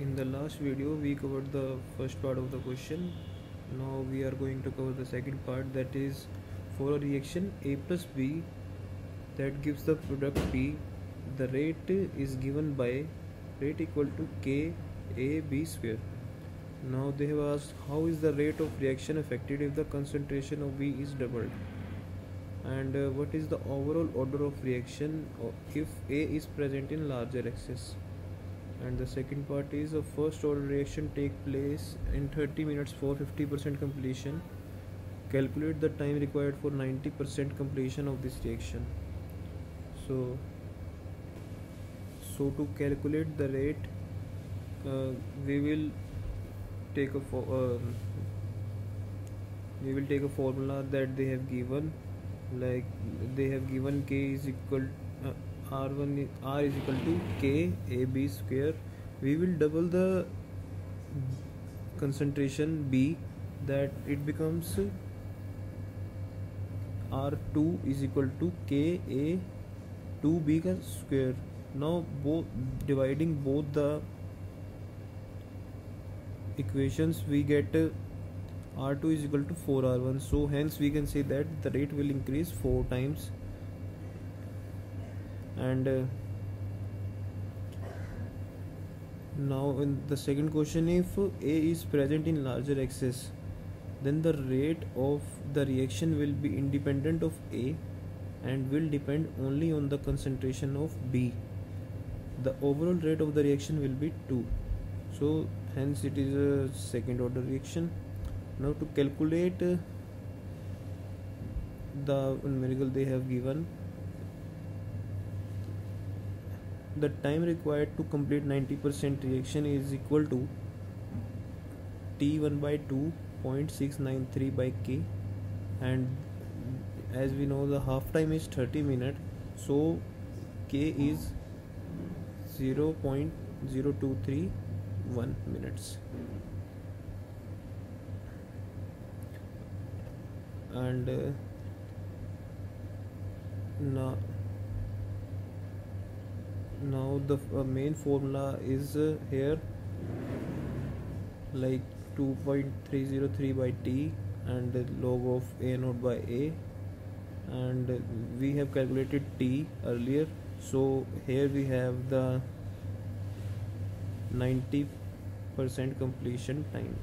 In the last video we covered the first part of the question. Now we are going to cover the second part, that is, for a reaction A plus B that gives the product B, the rate is given by rate equal to K A B square. Now they have asked how is the rate of reaction affected if the concentration of B is doubled, and what is the overall order of reaction if A is present in larger excess. And the second part is a first order reaction take place in 30 minutes for 50% completion. Calculate the time required for 90% completion of this reaction. So to calculate the rate, we will take a formula that they have given. Like they have given K is equal R is equal to K AB square. We will double the concentration B, that it becomes R2 is equal to K A 2B का square. Now dividing both the equations we get R2 is equal to 4R1, so hence we can say that the rate will increase 4 times. And now in the second question, if A is present in larger excess, then the rate of the reaction will be independent of A and will depend only on the concentration of B. The overall rate of the reaction will be 2, so hence it is a second order reaction. Now to calculate the numerical they have given, the time required to complete 90% reaction is equal to T1 by 2.693 by K, and as we know the half time is 30 minutes, so K is 0.0231 minutes. And now the main formula is here, like 2.303 by T and log of A naught by A, and we have calculated T earlier, so here we have the 90% completion time.